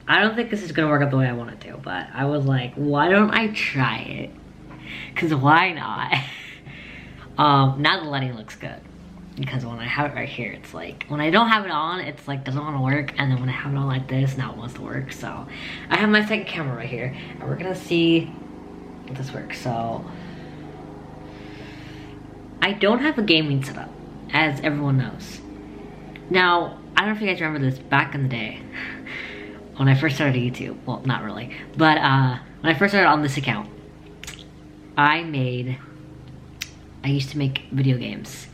I don't think this is gonna work out the way I want it to, but I was like, why don't I try it? Cause why not? Now the lighting looks good. Because when I have it right here, it's like, when I don't have it on, it's like, doesn't want to work. And then when I have it on like this, now it wants to work. So I have my second camera right here, and we're gonna see if this works. So I don't have a gaming setup, as everyone knows. Now, I don't know if you guys remember this back in the day when I first started YouTube. Well, not really, but when I first started on this account, I used to make video games.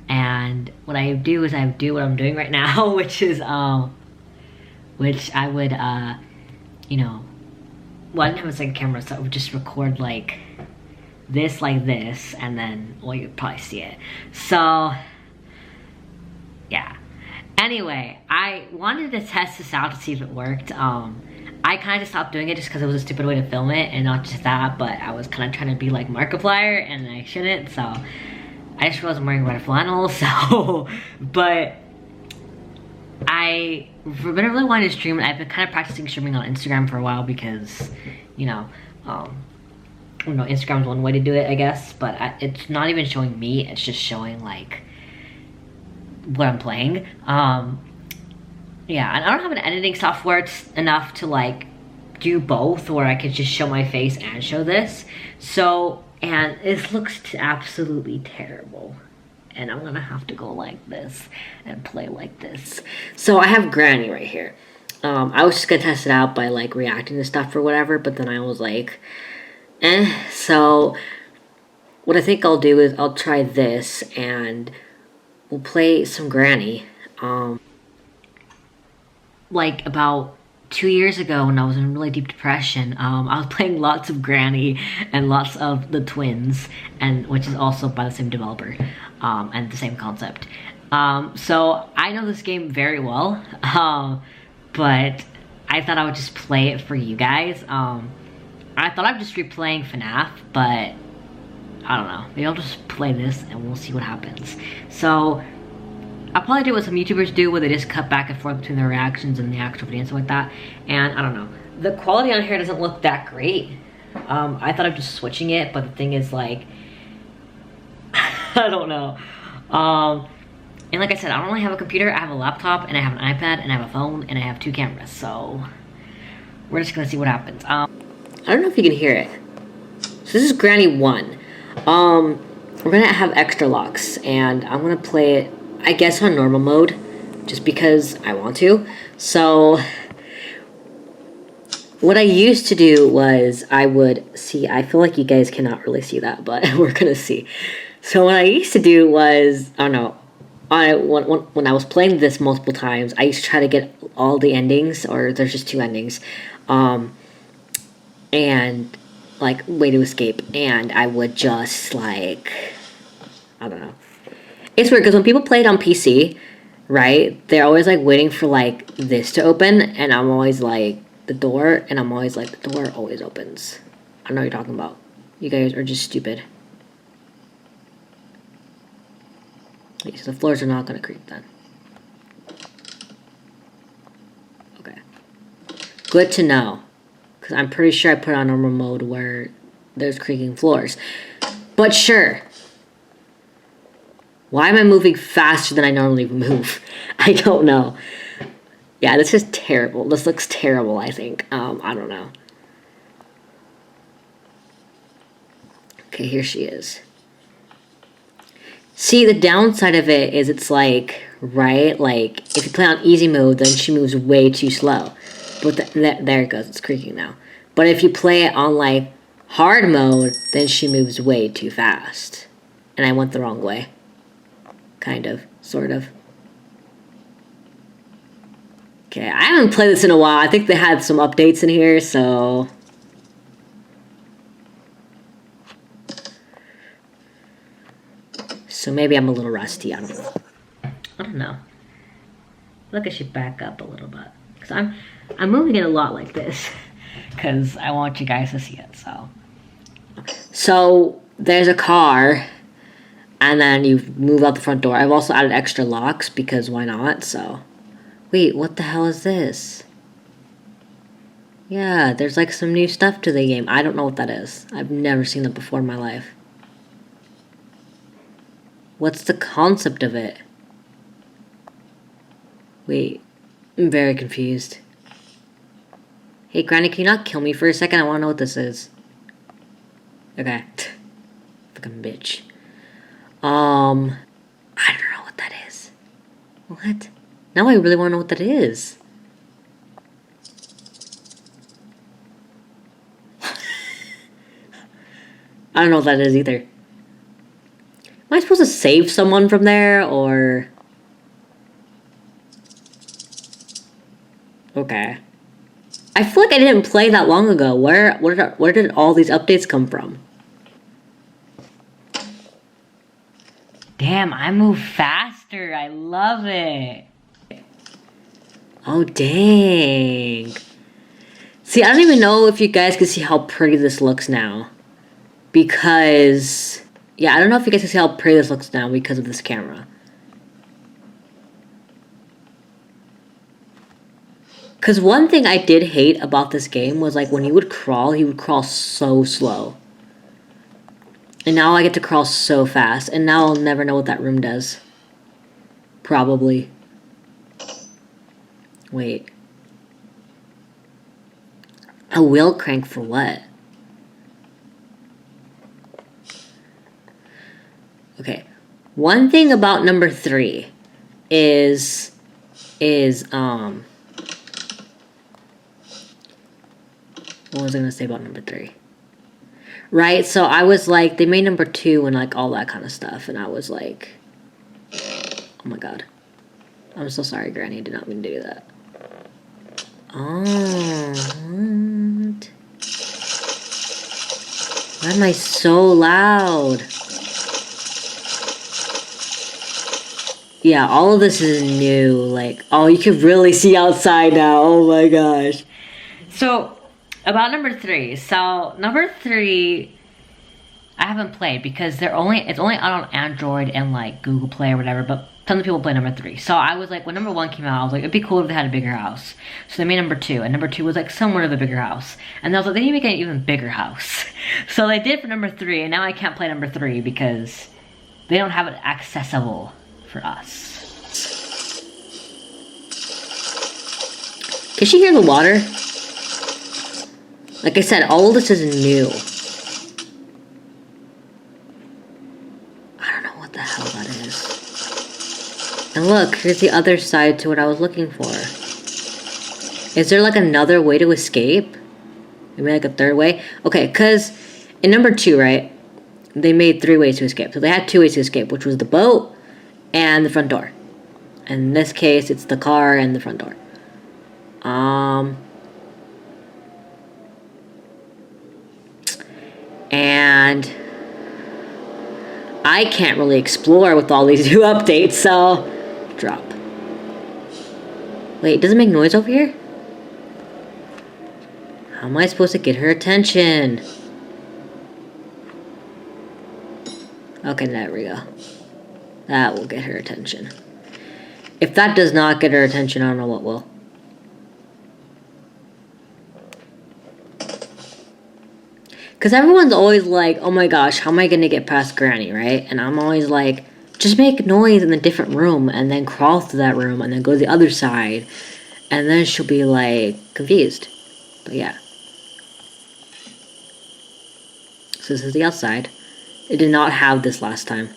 And what I do is I do what I'm doing right now, which is, which I would, you know, well, I didn't have a second camera, so I would just record like this, and then, well, you'd probably see it. So, yeah. Anyway, I wanted to test this out to see if it worked. I kind of just stopped doing it just because it was a stupid way to film it, and not just that, but I was kind of trying to be like Markiplier, and I shouldn't, so I just wasn't wearing red flannel, so, but I've been really wanting to stream. I've been kind of practicing streaming on Instagram for a while because, you know, Instagram's one way to do it, I guess, but it's not even showing me, it's just showing, like, what I'm playing. Yeah, and I don't have an editing software enough to, like, do both, where I could just show my face and show this, so, and it looks absolutely terrible. And I'm gonna have to go like this and play like this. So I have Granny right here. I was just gonna test it out by like reacting to stuff or whatever, but then I was like, So what I think I'll do is I'll try this and we'll play some Granny. Like about 2 years ago when I was in really deep depression, I was playing lots of Granny and lots of the Twins, and which is also by the same developer, and the same concept. So I know this game very well, but I thought I would just play it for you guys. I thought I'd just be playing FNAF, but I don't know. Maybe I'll just play this and we'll see what happens. So I'll probably do what some YouTubers do, where they just cut back and forth between their reactions and the actual video and stuff like that. And I don't know. The quality on here doesn't look that great. I thought of just switching it, but the thing is, like, I don't know. And like I said, I don't really have a computer. I have a laptop, and I have an iPad, and I have a phone, and I have 2 cameras. So we're just gonna see what happens. I don't know if you can hear it. So this is Granny 1. We're gonna have extra locks, and I'm gonna play it, I guess, on normal mode, just because I want to. So what I used to do was I would see, I feel like you guys cannot really see that, but we're gonna see. So what I used to do was, I don't know, when I was playing this multiple times, I used to try to get all the endings, or there's just 2 endings, and like way to escape, and I would just like, I don't know. It's weird because when people play it on PC, right, they're always like waiting for like this to open, and I'm always like the door, and I'm always like the door always opens. I don't know what you're talking about. You guys are just stupid. Okay, so the floors are not gonna creak then. Okay. Good to know. Because I'm pretty sure I put on normal mode where there's creaking floors. But sure. Why am I moving faster than I normally move? I don't know. Yeah, this is terrible. This looks terrible, I think. I don't know. Okay, here she is. See, the downside of it is it's like, right? Like, if you play on easy mode, then she moves way too slow. But there it goes. It's creaking now. But if you play it on, like, hard mode, then she moves way too fast. And I went the wrong way. Kind of. Sort of. Okay, I haven't played this in a while. I think they had some updates in here, so... So maybe I'm a little rusty. I don't know. I don't know. I think I should back up a little bit. Because I'm moving it a lot like this. Because I want you guys to see it, so... So, there's a car... And then you move out the front door. I've also added extra locks because why not? So, wait, what the hell is this? Yeah, there's like some new stuff to the game. I don't know what that is. I've never seen that before in my life. What's the concept of it? Wait, I'm very confused. Hey, Granny, can you not kill me for a second? I want to know what this is. Okay. Fucking bitch. I don't know what that is. What? Now I really want to know what that is. I don't know what that is either. Am I supposed to save someone from there, or... Okay. I feel like I didn't play that long ago. Where did all these updates come from? Damn, I move faster. I love it. Oh, dang. See, I don't even know if you guys can see how pretty this looks now. Because... Yeah, I don't know if you guys can see how pretty this looks now because of this camera. Because one thing I did hate about this game was, like, when he would crawl so slow. And now I get to crawl so fast. And now I'll never know what that room does. Probably. Wait. A wheel crank for what? Okay. One thing about number 3 is what was I gonna say about number 3? Right, so I was like, they made number 2 and like all that kind of stuff, and I was like, oh my god. I'm so sorry, Granny, I did not mean to do that. Oh, what? Why am I so loud? Yeah, all of this is new. Like, oh, you can really see outside now. Oh my gosh. So, about number 3. So, number 3, I haven't played because it's only out on Android and like Google Play or whatever, but tons of people play number 3. So I was like, when number 1 came out, I was like, it'd be cool if they had a bigger house. So they made number 2, and number 2 was like somewhat of a bigger house. And I was like, they need to make an even bigger house. So they did for number 3, and now I can't play number 3 because they don't have it accessible for us. Can she hear the water? Like I said, all of this is new. I don't know what the hell that is. And look, here's the other side to what I was looking for. Is there like another way to escape? Maybe like a third way? Okay, because in number 2, right, they made 3 ways to escape. So they had 2 ways to escape, which was the boat and the front door. In this case, it's the car and the front door. And I can't really explore with all these new updates, so drop. Wait, does it make noise over here? How am I supposed to get her attention? Okay, there we go. That will get her attention. If that does not get her attention, I don't know what will. Because everyone's always like, oh my gosh, how am I going to get past Granny, right? And I'm always like, just make noise in a different room and then crawl through that room and then go to the other side. And then she'll be like, confused. But yeah. So this is the outside. It did not have this last time.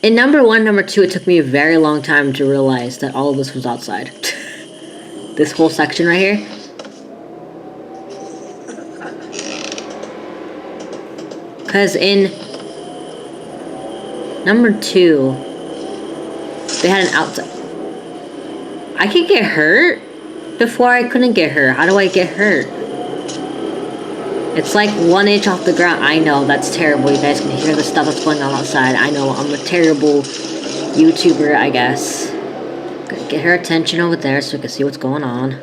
In number 1, number 2, it took me a very long time to realize that all of this was outside. This whole section right here. Because in number 2, they had an outside. I could get hurt? Before I couldn't get hurt. How do I get hurt? It's like 1 inch off the ground. I know, that's terrible. You guys can hear the stuff that's going on outside. I know, I'm a terrible YouTuber, I guess. Gotta get her attention over there so we can see what's going on.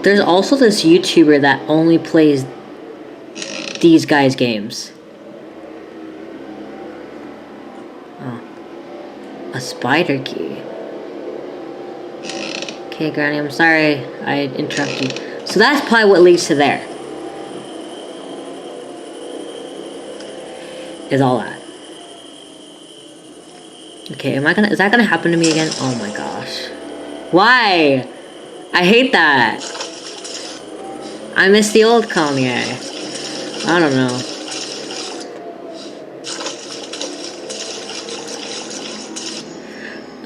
There's also this YouTuber that only plays these guys' games. Oh. A spider key. Okay, Granny, I'm sorry I interrupted you. So that's probably what leads to there. Is all that. Okay, is that gonna happen to me again? Oh my gosh. Why? I hate that. I miss the old Kanye. I don't know.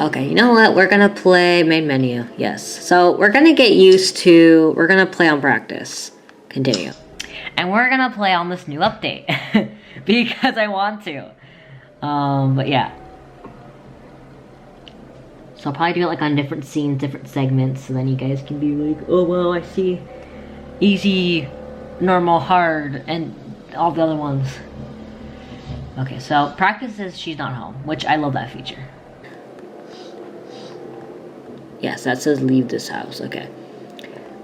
Okay, you know what? We're gonna play main menu. Yes. So we're gonna get used to, we're gonna play on practice. Continue. And we're gonna play on this new update. Because I want to. But yeah. So I'll probably do it like on different scenes, different segments, so then you guys can be like, oh well, I see easy, normal, hard, and all the other ones. Okay, so practice is she's not home, which I love that feature. Yes, that says leave this house, okay.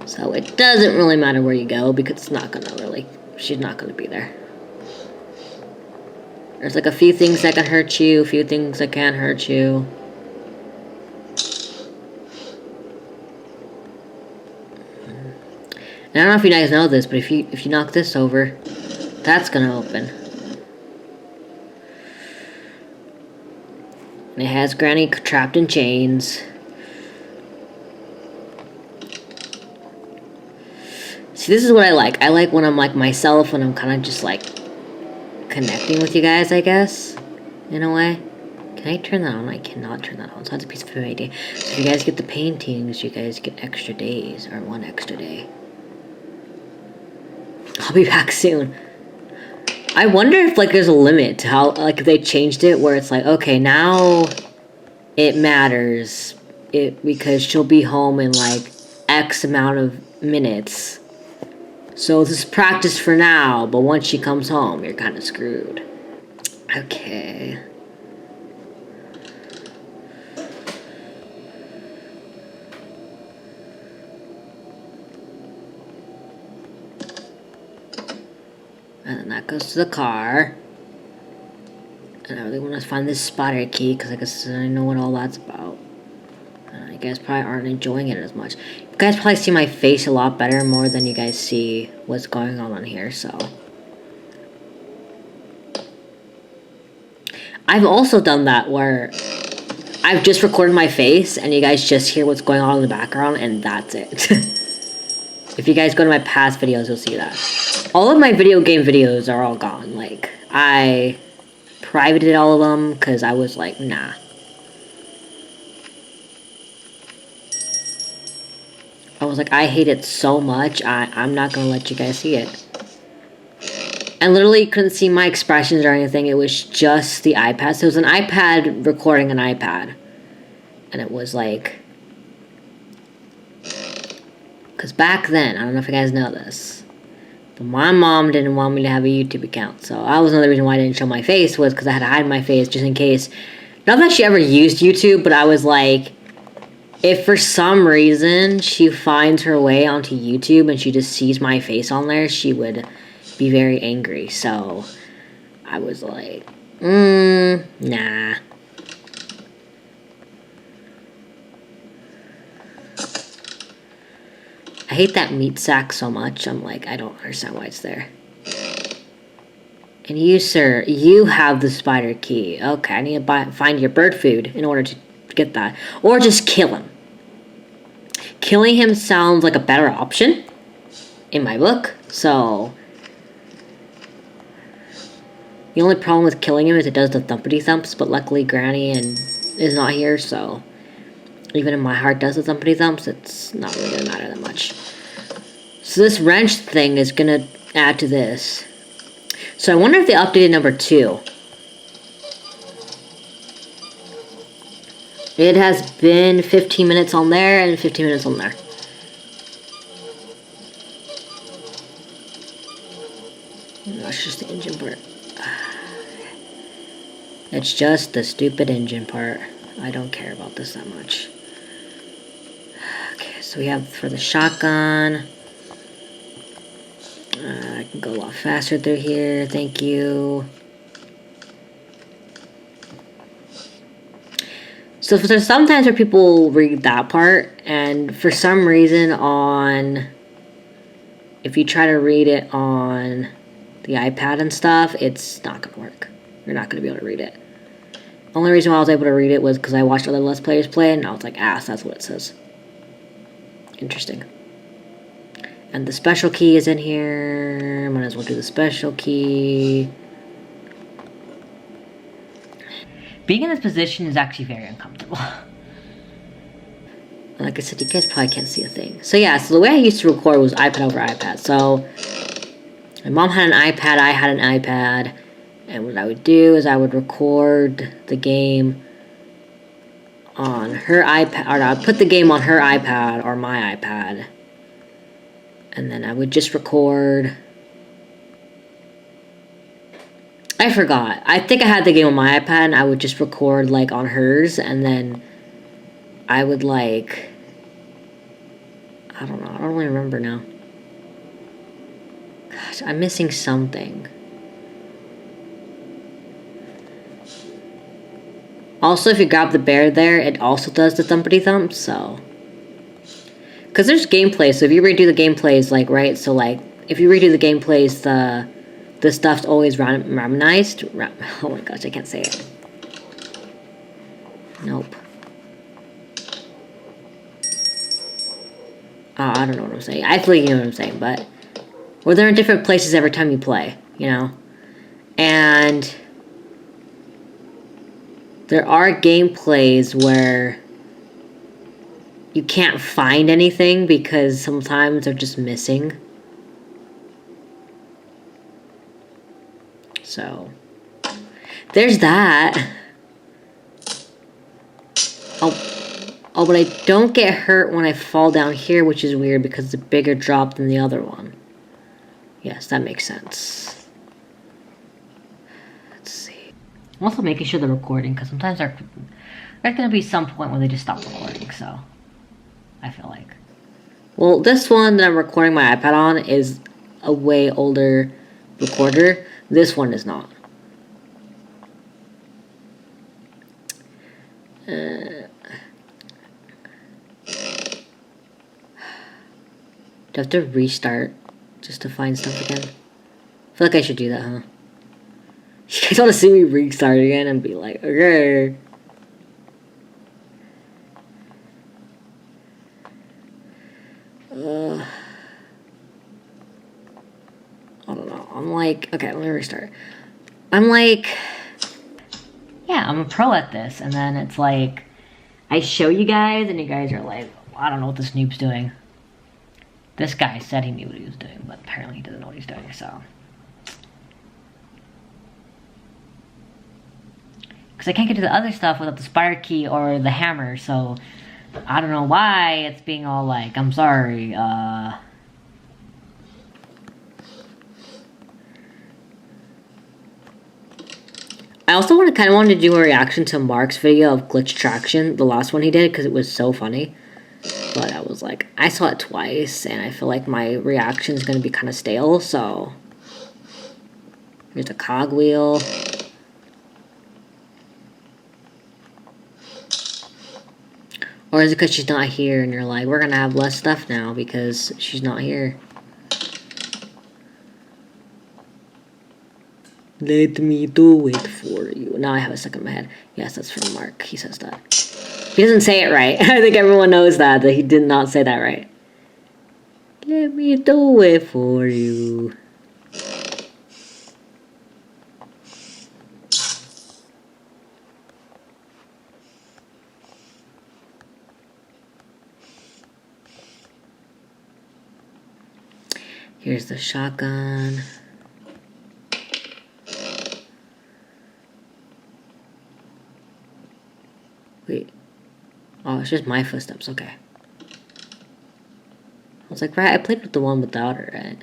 So it doesn't really matter where you go because it's not gonna really, she's not gonna be there. There's like a few things that can hurt you, a few things that can't hurt you. And I don't know if you guys know this, but if you knock this over, that's gonna open. And it has Granny trapped in chains. See, this is what I like. I like when I'm like myself, when I'm kind of just like connecting with you guys, I guess, in a way. Can I turn that on? I cannot turn that on, so that's a piece of idea. So if you guys get the paintings, you guys get extra days, or 1 extra day. I'll be back soon. I wonder if like there's a limit to how, like if they changed it where it's like, okay, now it matters because she'll be home in like X amount of minutes. So this is practice for now, but once she comes home, you're kind of screwed. Okay. And then that goes to the car. And I really want to find this spider key because I guess I know what all that's about. You guys probably aren't enjoying it as much. You guys probably see my face a lot better, more than you guys see what's going on here, so. I've also done that where I've just recorded my face and you guys just hear what's going on in the background and that's it. If you guys go to my past videos, you'll see that. All of my video game videos are all gone. Like, I privated all of them because I was like, nah. I was like, I hate it so much, I'm not gonna let you guys see it. And literally couldn't see my expressions or anything, it was just the iPad. So it was an iPad recording an iPad. And it was like... Because back then, I don't know if you guys know this, but my mom didn't want me to have a YouTube account. So that was another reason why I didn't show my face, was because I had to hide my face just in case. Not that she ever used YouTube, but I was like... If for some reason she finds her way onto YouTube and she just sees my face on there, she would be very angry. So I was like, nah. I hate that meat sack so much. I'm like, I don't understand why it's there. And you, sir, you have the spider key. Okay, I need to find your bird food in order to get that. Or just kill him. Killing him sounds like a better option in my book, so the only problem with killing him is it does the thumpity thumps, but luckily Granny is not here, so even if my heart does the thumpity thumps, it's not really gonna matter that much. So this wrench thing is gonna add to this. So I wonder if they updated number 2. It has been 15 minutes on there and 15 minutes on there. That's just the engine part. It's just the stupid engine part. I don't care about this that much. Okay, so we have for the shotgun. Go a lot faster through here. Thank you. So there's sometimes where people read that part, and for some reason if you try to read it on the iPad and stuff, it's not going to work. You're not going to be able to read it. Only reason why I was able to read it was because I watched other Let's Players play, and I was like, so that's what it says. Interesting. And the special key is in here. Might as well do the special key. Being in this position is actually very uncomfortable. Like I said, you guys probably can't see a thing. So yeah, so the way I used to record was iPad over iPad. So my mom had an iPad, I had an iPad. And what I would do is I would record the game on her iPad, or I would put the game on her iPad or my iPad. And then I would just record. I forgot. I think I had the game on my iPad and I would just record like on hers, and then I would like, I don't know, I don't really remember now. Gosh, I'm missing something. Also, if you grab the bear there, it also does the thumpity thump, so. Because there's gameplay, so if you redo the gameplays, like, right, so, like, if you redo the gameplays, the stuff's always randomized. Oh my gosh, I can't say it. Nope. I don't know what I'm saying. I feel like you know what I'm saying, but. Well, they're in different places every time you play, you know? And there are gameplays where you can't find anything because sometimes they're just missing. So, there's that. Oh, but I don't get hurt when I fall down here, which is weird because it's a bigger drop than the other one. Yes, that makes sense. Let's see. I'm also making sure they're recording because sometimes there's going to be some point where they just stop recording, so I feel like. Well, this one that I'm recording my iPad on is a way older recorder. This one is not. Do I have to restart just to find stuff again? I feel like I should do that, huh? You guys want to see me restart again and be like, okay. I don't know. I'm like, okay, let me restart. I'm like, yeah, I'm a pro at this. And then it's like, I show you guys and you guys are like, I don't know what this noob's doing. This guy said he knew what he was doing, but apparently he doesn't know what he's doing, so. Because I can't get to the other stuff without the spire key or the hammer, so I don't know why it's being all like, I'm sorry, I also kind of wanted to do a reaction to Mark's video of glitch traction, the last one he did, because it was so funny. But I was like, I saw it twice, and I feel like my reaction is going to be kind of stale, so. Here's a cogwheel. Or is it because she's not here, and you're like, we're going to have less stuff now because she's not here. Let me do it for you. Now I have a second in my head. Yes, that's from Mark. He says that. He doesn't say it right. I think everyone knows that he did not say that right. Let me do it for you. Here's the shotgun. Wait. Oh, it's just my footsteps. Okay. I was like, right, I played with the one without her, right?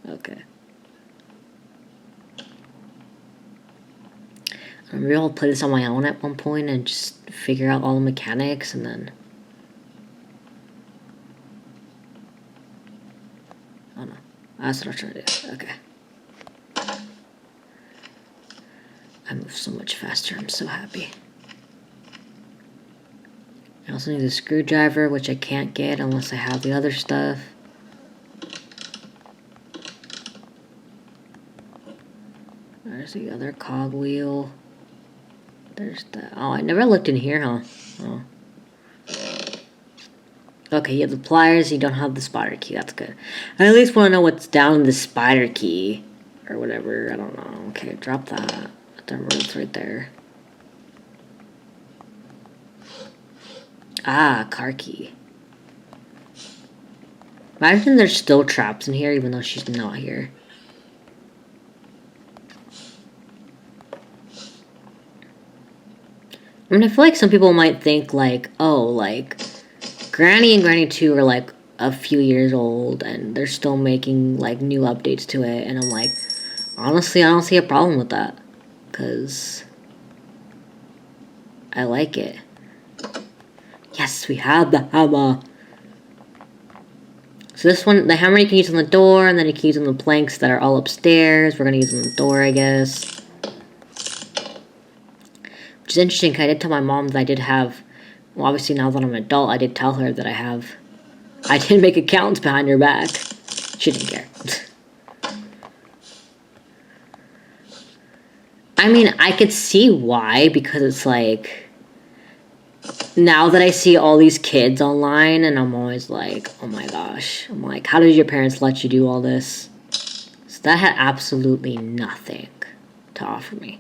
Okay. I'm real play this on my own at one point and just figure out all the mechanics and then. Oh no. That's what I'm trying to do. Okay. I move so much faster. I'm so happy. I also need a screwdriver, which I can't get unless I have the other stuff. There's the other cogwheel. There's the... Oh, I never looked in here, huh? Oh. Okay, you have the pliers, you don't have the spider key. That's good. I at least want to know what's down in the spider key. Or whatever, I don't know. Okay, drop that. It's right there. Ah, car key. Imagine there's still traps in here even though she's not here. I mean, I feel like some people might think like, oh, like, Granny and Granny 2 are like a few years old and they're still making like new updates to it. And I'm like, honestly, I don't see a problem with that. Because I like it. Yes, we have the hammer. So this one, the hammer you can use on the door, and then you can use on the planks that are all upstairs. We're going to use on the door, I guess. Which is interesting, because I did tell my mom that I did have... Well, obviously now that I'm an adult, I did tell her that I did make accounts behind her back. She didn't care. I mean, I could see why, because it's like... Now that I see all these kids online, and I'm always like, oh my gosh. I'm like, how did your parents let you do all this? So that had absolutely nothing to offer me.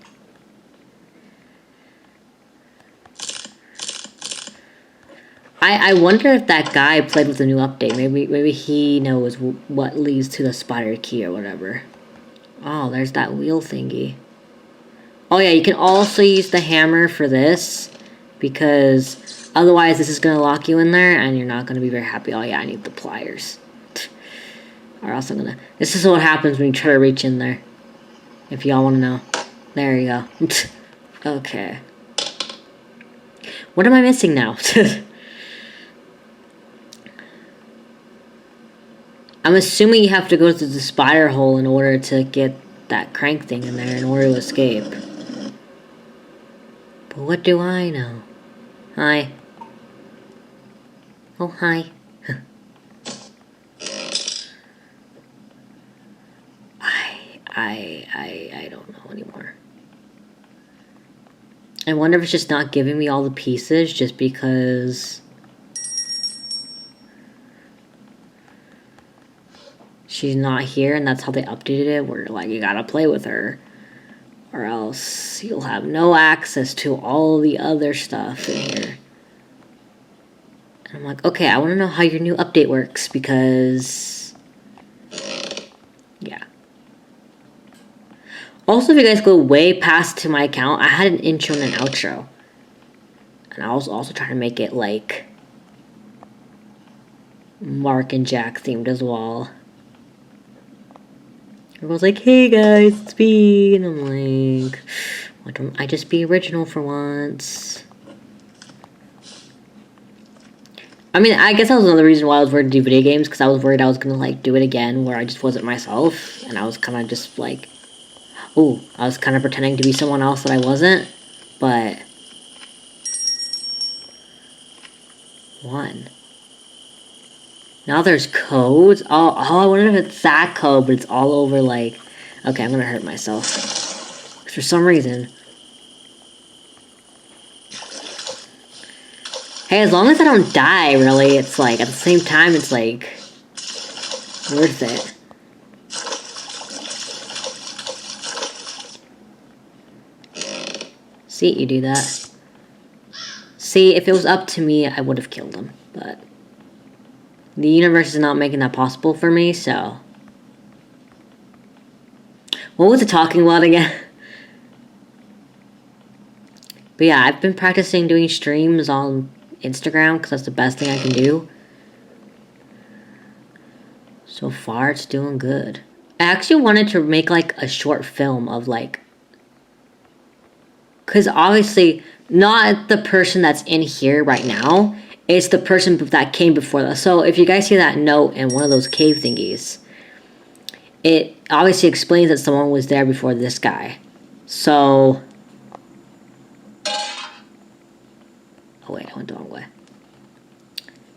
I wonder if that guy played with the new update. Maybe he knows what leads to the spider key or whatever. Oh, there's that wheel thingy. Oh yeah, you can also use the hammer for this, because otherwise this is going to lock you in there and you're not going to be very happy. Oh yeah, I need the pliers. Or else I'm going to... This is what happens when you try to reach in there. If y'all want to know. There you go. Okay. What am I missing now? I'm assuming you have to go through the spider hole in order to get that crank thing in there in order to escape. But what do I know? Hi. Oh, hi. I don't know anymore. I wonder if it's just not giving me all the pieces just because... she's not here, and that's how they updated it, where like you gotta play with her or else you'll have no access to all the other stuff in here. And I'm like, okay, I want to know how your new update works, because yeah. Also, if you guys go way past to my account, I had an intro and an outro, and I was also trying to make it like Mark and Jack themed as well. Everyone's like, hey guys, it's me. And I'm like, why don't I just be original for once? I mean, I guess that was another reason why I was worried to do video games, because I was worried I was going to, like, do it again where I just wasn't myself. And I was kind of just, like, ooh, I was kind of pretending to be someone else that I wasn't. But... one. Now there's codes? Oh, I wonder if it's that code, but it's all over, like... Okay, I'm gonna hurt myself. For some reason. Hey, as long as I don't die, really, it's like, at the same time, it's like... worth it. See, you do that. See, if it was up to me, I would have killed him, but... the universe is not making that possible for me, so... what was it talking about again? But yeah, I've been practicing doing streams on Instagram, because that's the best thing I can do. So far, it's doing good. I actually wanted to make, like, a short film of, like... because obviously, not the person that's in here right now... it's the person that came before that. So if you guys see that note in one of those cave thingies, it obviously explains that someone was there before this guy. So... Oh wait, I went the wrong way.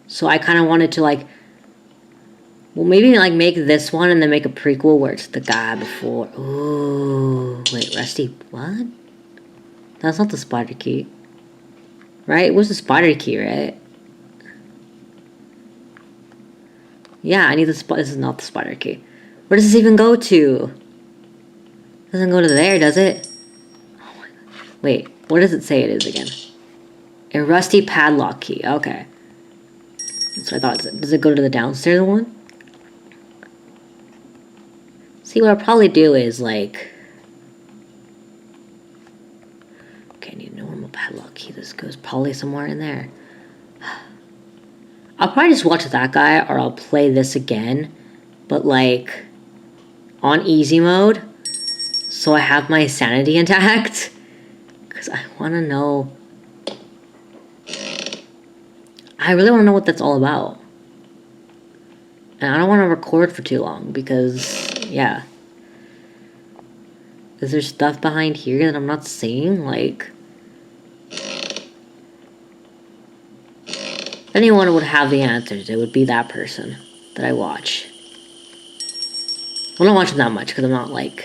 So I kind of wanted to like... Well, maybe like make this one and then make a prequel where it's the guy before. Ooh, wait, Rusty, what? That's not the spider key. Right? It was the spider key, right? Yeah, I need the this is not the spider key. Where does this even go to? It doesn't go to there, does it? Oh my god. Wait, what does it say it is again? A rusty padlock key. Okay. That's what I thought. Does it go to the downstairs one? See, what I'll probably do is like... Okay, I need a normal padlock key. This goes probably somewhere in there. I'll probably just watch that guy, or I'll play this again, but like on easy mode, so I have my sanity intact, because I want to know. I really want to know what that's all about, and I don't want to record for too long because, yeah. Is there stuff behind here that I'm not seeing? Like, if anyone would have the answers, it would be that person that I watch. I don't watch them that much because I'm not like...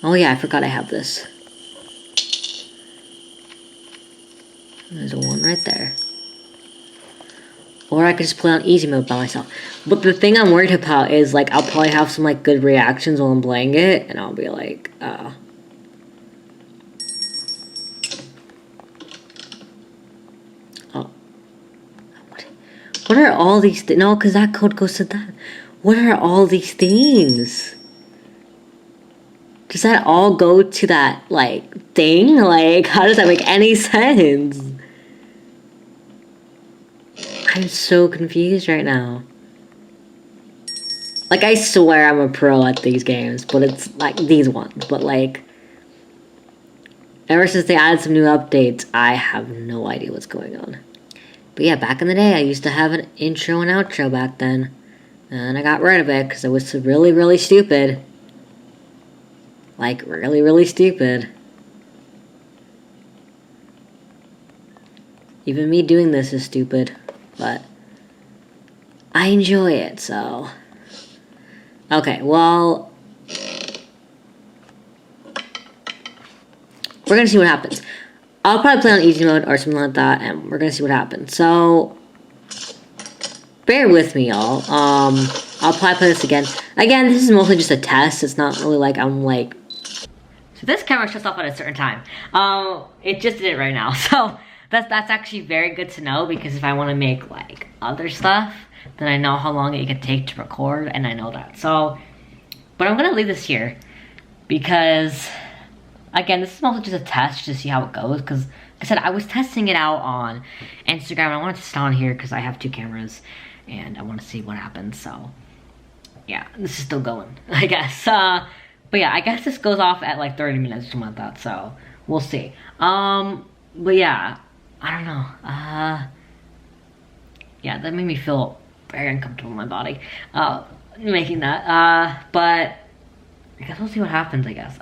Oh yeah, I forgot I have this. There's one right there. Or I could just play on easy mode by myself. But the thing I'm worried about is like I'll probably have some like good reactions while I'm playing it, and I'll be like, oh. What are all these things? No, because that code goes to that. What are all these things? Does that all go to that, like, thing? Like, how does that make any sense? I'm so confused right now. Like, I swear I'm a pro at these games, but it's, like, these ones. But, like, ever since they added some new updates, I have no idea what's going on. But yeah, back in the day, I used to have an intro and outro back then. And I got rid of it because it was really, really stupid. Like, really, really stupid. Even me doing this is stupid. But I enjoy it, so... Okay, well... We're gonna see what happens. I'll probably play on easy mode or something like that, and we're gonna see what happens. So, bear with me, y'all. I'll probably play this again. Again, this is mostly just a test. It's not really like I'm like... So this camera shuts off at a certain time. It just did it right now. So, that's actually very good to know, because if I want to make, like, other stuff, then I know how long it could take to record, and I know that. So, but I'm gonna leave this here, because... Again, this is mostly just a test to see how it goes, because, like I said, I was testing it out on Instagram, and I wanted to test it on here because I have 2 cameras, and I want to see what happens, so, yeah, this is still going, I guess. But yeah, I guess this goes off at like 30 minutes or something like that, so, we'll see. But yeah, I don't know, yeah, that made me feel very uncomfortable in my body, making that, but, I guess we'll see what happens, I guess.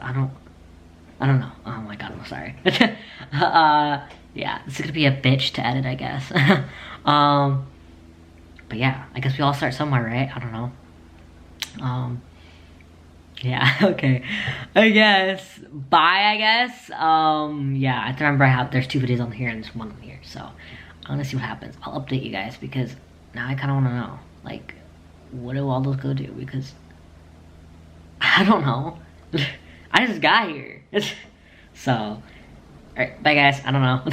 I don't know. Oh my god, I'm sorry. Yeah, this is gonna be a bitch to edit, I guess. But yeah, I guess we all start somewhere, right? I don't know. Yeah, okay. I guess. Bye, I guess. Yeah, I have to remember there's 2 videos on here and there's 1 on here, so I'm gonna see what happens. I'll update you guys, because now I kinda wanna know, like, what do all those go do? Because I don't know. I just got here. So, alright, bye guys. I don't know.